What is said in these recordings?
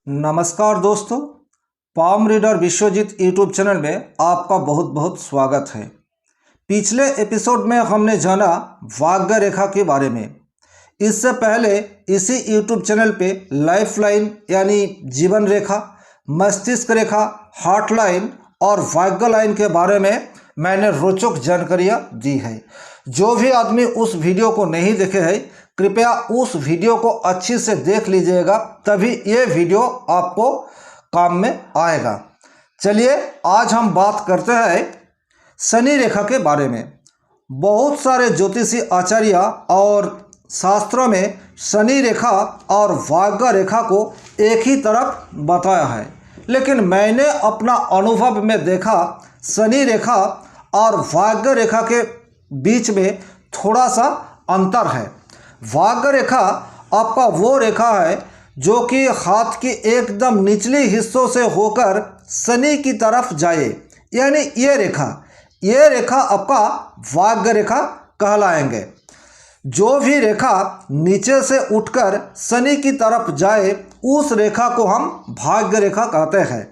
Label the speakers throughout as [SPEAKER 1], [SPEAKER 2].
[SPEAKER 1] नमस्कार दोस्तों, palm reader Vishwajeet YouTube channel में आपका बहुत बहुत स्वागत है। पिछले एपिसोड में हमने जाना भाग्य रेखा के बारे में। इससे पहले इसी यूट्यूब चैनल पे लाइफलाइन यानी जीवन रेखा, मस्तिष्क रेखा, हार्ट लाइन और भाग्य लाइन के बारे में मैंने रोचक जानकारियाँ दी है। जो भी आदमी उस वीडियो को नहीं देखे है, कृपया उस वीडियो को अच्छी से देख लीजिएगा, तभी ये वीडियो आपको काम में आएगा। चलिए आज हम बात करते हैं शनि रेखा के बारे में। बहुत सारे ज्योतिषी आचार्य और शास्त्रों में शनि रेखा और भाग्य रेखा को एक ही तरफ बताया है, लेकिन मैंने अपना अनुभव में देखा शनि रेखा और भाग्य रेखा के बीच में थोड़ा सा अंतर है। भाग्य रेखा आपका वो रेखा है जो कि हाथ की एकदम निचली हिस्सों से होकर शनि की तरफ जाए, यानी ये रेखा आपका भाग्य रेखा कहलाएंगे। जो भी रेखा नीचे से उठकर शनि की तरफ जाए उस रेखा को हम भाग्य रेखा कहते हैं।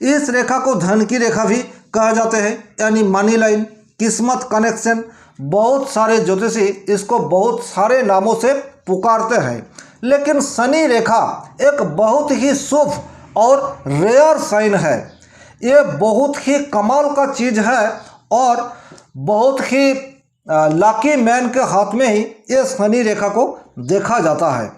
[SPEAKER 1] इस रेखा को धन की रेखा भी कहा जाते हैं, यानी मनी लाइन, किस्मत कनेक्शन। बहुत सारे ज्योतिषी इसको बहुत सारे नामों से पुकारते हैं, लेकिन शनि रेखा एक बहुत ही शुभ और रेयर साइन है। ये बहुत ही कमाल का चीज़ है और बहुत ही लकी मैन के हाथ में ही ये शनि रेखा को देखा जाता है।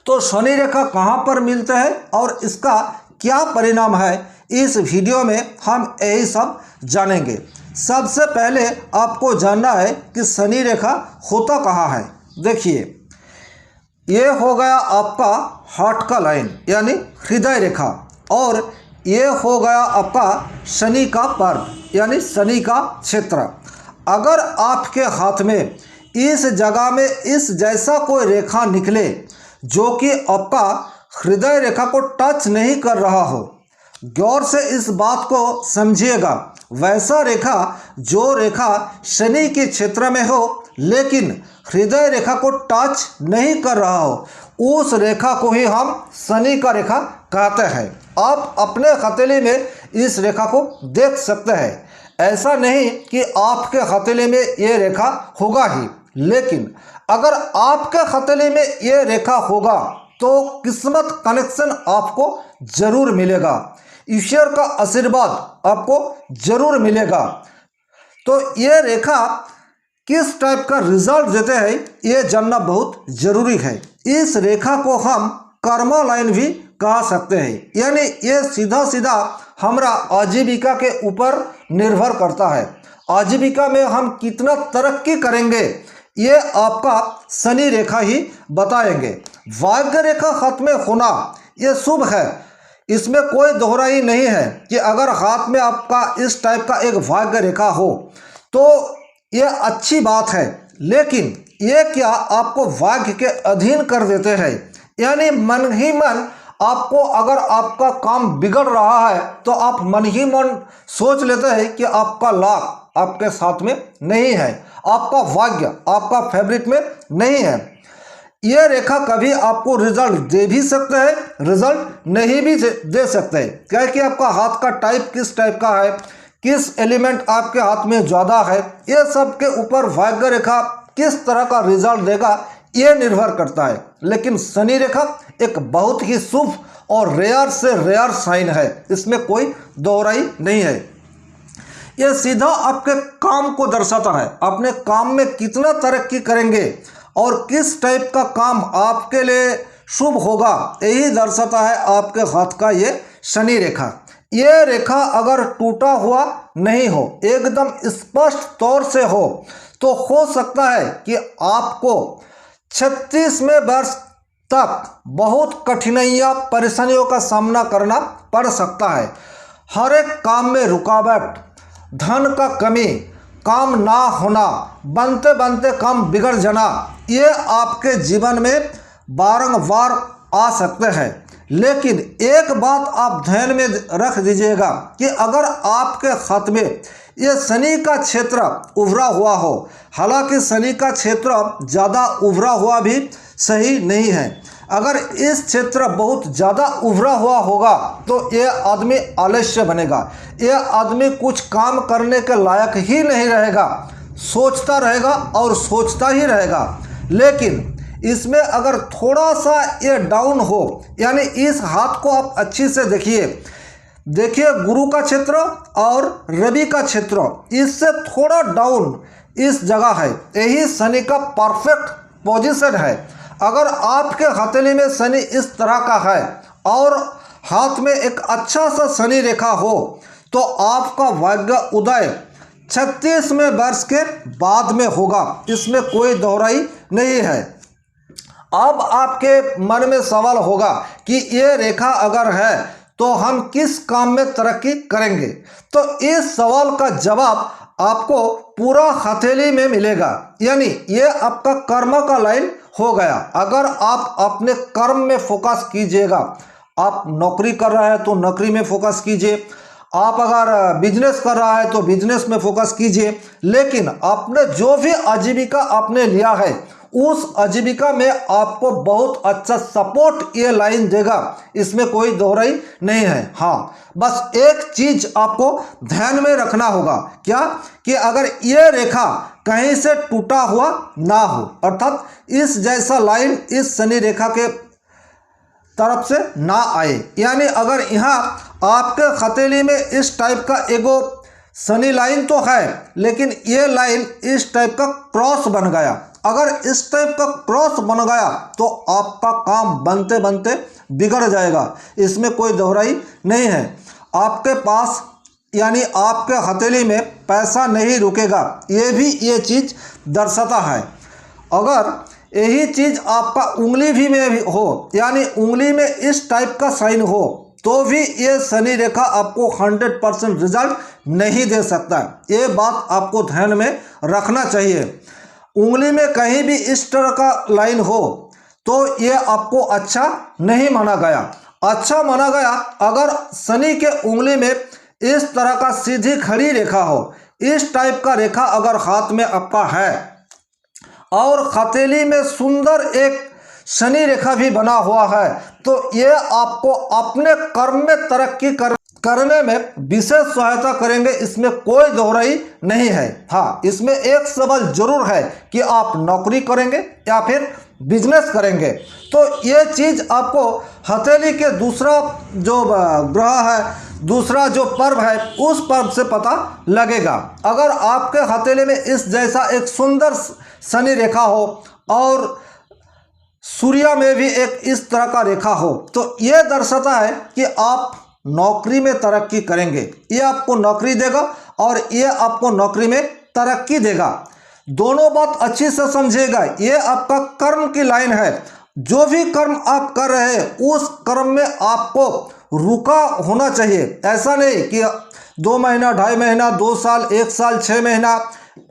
[SPEAKER 1] तो शनि रेखा कहाँ पर मिलते हैं और इसका क्या परिणाम है, इस वीडियो में हम यही सब जानेंगे। सबसे पहले आपको जानना है कि शनि रेखा होता कहाँ है। देखिए, ये हो गया आपका हार्ट का लाइन यानी हृदय रेखा, और ये हो गया आपका शनि का पर्व यानी शनि का क्षेत्र। अगर आपके हाथ में इस जगह में इस जैसा कोई रेखा निकले जो कि आपका हृदय रेखा को टच नहीं कर रहा हो, गौर से इस बात को समझिएगा। वैसा रेखा जो रेखा शनि के क्षेत्र में हो लेकिन हृदय रेखा को टच नहीं कर रहा हो, उस रेखा को ही हम शनि का रेखा कहते हैं। आप अपने हथेली में इस रेखा को देख सकते हैं। ऐसा नहीं कि आपके हथेली में ये रेखा होगा ही, लेकिन अगर आपके हथेली में ये रेखा होगा तो किस्मत कनेक्शन आपको जरूर मिलेगा, ईश्वर का आशीर्वाद आपको जरूर मिलेगा। तो ये रेखा किस टाइप का रिजल्ट देते हैं ये जानना बहुत जरूरी है। इस रेखा को हम कर्मा लाइन भी कह सकते हैं, यानी ये सीधा सीधा हमारा आजीविका के ऊपर निर्भर करता है। आजीविका में हम कितना तरक्की करेंगे ये आपका शनि रेखा ही बताएंगे। भाग्य रेखा हाथ में होना ये शुभ है, इसमें कोई दोहराई नहीं है कि अगर हाथ में आपका इस टाइप का एक भाग्य रेखा हो तो ये अच्छी बात है, लेकिन ये क्या आपको भाग्य के अधीन कर देते हैं, यानी मन ही मन आपको, अगर आपका काम बिगड़ रहा है तो आप मन ही मन सोच लेते हैं कि आपका लाख आपके साथ में नहीं है, आपका भाग्य आपका फेवरेट में नहीं है। ये रेखा कभी आपको रिजल्ट दे भी सकते हैं, रिजल्ट नहीं भी दे सकते हैं, क्योंकि आपका हाथ का टाइप किस टाइप का है, किस एलिमेंट आपके हाथ में ज़्यादा है, ये सब के ऊपर भाग्य रेखा किस तरह का रिजल्ट देगा ये निर्भर करता है। लेकिन शनि रेखा एक बहुत ही शुभ और रेयर से रेयर साइन है, इसमें कोई दोहराई नहीं है। ये सीधा आपके काम को दर्शाता है, अपने काम में कितना तरक्की करेंगे और किस टाइप का काम आपके लिए शुभ होगा, यही दर्शाता है आपके हाथ का ये शनि रेखा। ये रेखा अगर टूटा हुआ नहीं हो, एकदम स्पष्ट तौर से हो, तो हो सकता है कि आपको 36वें वर्ष तक बहुत कठिनाइयाँ परेशानियों का सामना करना पड़ सकता है। हर एक काम में रुकावट, धन का कमी, काम ना होना, बनते बनते काम बिगड़ जाना, ये आपके जीवन में बारंबार आ सकते हैं। लेकिन एक बात आप ध्यान में रख दीजिएगा कि अगर आपके हाथ में ये शनि का क्षेत्र उभरा हुआ हो, हालांकि शनि का क्षेत्र ज़्यादा उभरा हुआ भी सही नहीं है। अगर इस क्षेत्र बहुत ज़्यादा उभरा हुआ होगा तो ये आदमी आलस्य बनेगा, ये आदमी कुछ काम करने के लायक ही नहीं रहेगा, सोचता रहेगा और सोचता ही रहेगा। लेकिन इसमें अगर थोड़ा सा ये डाउन हो, यानी इस हाथ को आप अच्छी से देखिए गुरु का क्षेत्र और रवि का क्षेत्र, इससे थोड़ा डाउन इस जगह है, यही शनि का परफेक्ट पोजीशन है। अगर आपके हथेली में शनि इस तरह का है और हाथ में एक अच्छा सा शनि रेखा हो तो आपका भाग्य उदय 36वें वर्ष के बाद में होगा, इसमें कोई दोहराई नहीं है। अब आपके मन में सवाल होगा कि ये रेखा अगर है तो हम किस काम में तरक्की करेंगे, तो इस सवाल का जवाब आपको पूरा हथेली में मिलेगा, यानी ये आपका कर्म का लाइन हो गया। अगर आप अपने कर्म में फोकस कीजिएगा, आप नौकरी कर रहे हैं तो नौकरी में फोकस कीजिए, आप अगर बिजनेस कर रहा है तो बिजनेस में फोकस कीजिए, लेकिन आपने जो भी आजीविका आपने लिया है उस आजीविका में आपको बहुत अच्छा सपोर्ट ये लाइन देगा, इसमें कोई दोहराई नहीं है। हाँ, बस एक चीज आपको ध्यान में रखना होगा, क्या कि अगर ये रेखा कहीं से टूटा हुआ ना हो, अर्थात इस जैसा लाइन इस शनि रेखा के तरफ से ना आए, यानी अगर यहाँ आपके हथेली में इस टाइप का एगो शनि लाइन तो है लेकिन ये लाइन इस टाइप का क्रॉस बन गया, अगर इस टाइप का क्रॉस बन गया तो आपका काम बनते बनते बिगड़ जाएगा, इसमें कोई दोहराई नहीं है। आपके पास यानी आपके हथेली में पैसा नहीं रुकेगा, ये भी ये चीज़ दर्शाता है। अगर यही चीज़ आपका उंगली भी में भी हो, यानी उंगली में इस टाइप का साइन हो, तो भी ये शनि रेखा आपको 100% रिजल्ट नहीं दे सकता। ये बात आपको ध्यान में रखना चाहिए। उंगली में कहीं भी इस तरह का लाइन हो तो ये आपको अच्छा नहीं माना गया। अच्छा माना गया अगर शनि के उंगली में इस तरह का सीधी खड़ी रेखा हो, इस टाइप का रेखा अगर हाथ में आपका है और हथेली में सुंदर एक शनि रेखा भी बना हुआ है, तो ये आपको अपने कर्म में तरक्की करने में विशेष सहायता करेंगे, इसमें कोई दोहराई नहीं है। हाँ, इसमें एक सवाल जरूर है कि आप नौकरी करेंगे या फिर बिजनेस करेंगे, तो ये चीज़ आपको हथेली के दूसरा जो ग्रह है, दूसरा जो पर्व है, उस पर्व से पता लगेगा। अगर आपके हथेली में इस जैसा एक सुंदर शनि रेखा हो और सूर्य में भी एक इस तरह का रेखा हो, तो ये दर्शाता है कि आप नौकरी में तरक्की करेंगे, ये आपको नौकरी देगा और ये आपको नौकरी में तरक्की देगा। दोनों बात अच्छी से समझिएगा, ये आपका कर्म की लाइन है। जो भी कर्म आप कर रहे हैं उस कर्म में आपको रुका होना चाहिए, ऐसा नहीं कि 2 महीना 2.5 महीना 2 साल 1 साल 6 महीना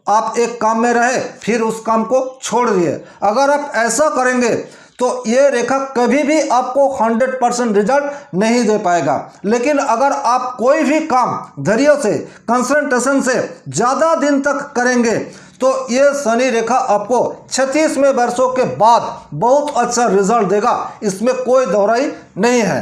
[SPEAKER 1] आप एक काम में रहे फिर उस काम को छोड़ दिए। अगर आप ऐसा करेंगे तो ये रेखा कभी भी आपको 100% रिजल्ट नहीं दे पाएगा। लेकिन अगर आप कोई भी काम धैर्य से, कंसंट्रेशन से ज़्यादा दिन तक करेंगे तो ये शनि रेखा आपको 36वें वर्षों के बाद बहुत अच्छा रिजल्ट देगा, इसमें कोई दोहराई नहीं है।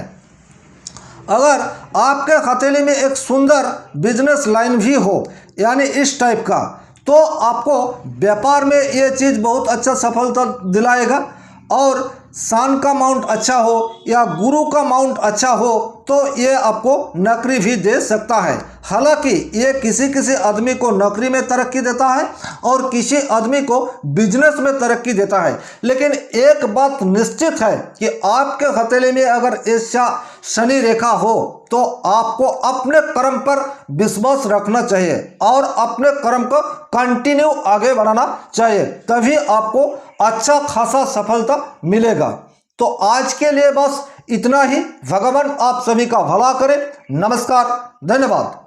[SPEAKER 1] अगर आपके हथेली में एक सुंदर बिजनेस लाइन भी हो, यानी इस टाइप का, तो आपको व्यापार में ये चीज़ बहुत अच्छा सफलता दिलाएगा। और सन का माउंट अच्छा हो या गुरु का माउंट अच्छा हो तो ये आपको नौकरी भी दे सकता है। हालांकि ये किसी किसी आदमी को नौकरी में तरक्की देता है और किसी आदमी को बिजनेस में तरक्की देता है। लेकिन एक बात निश्चित है कि आपके हथेली में अगर ऐसा शनि रेखा हो तो आपको अपने कर्म पर विश्वास रखना चाहिए और अपने कर्म को कंटिन्यू आगे बढ़ाना चाहिए, तभी आपको अच्छा खासा सफलता मिलेगा। तो आज के लिए बस इतना ही। भगवान आप सभी का भला करे। नमस्कार, धन्यवाद।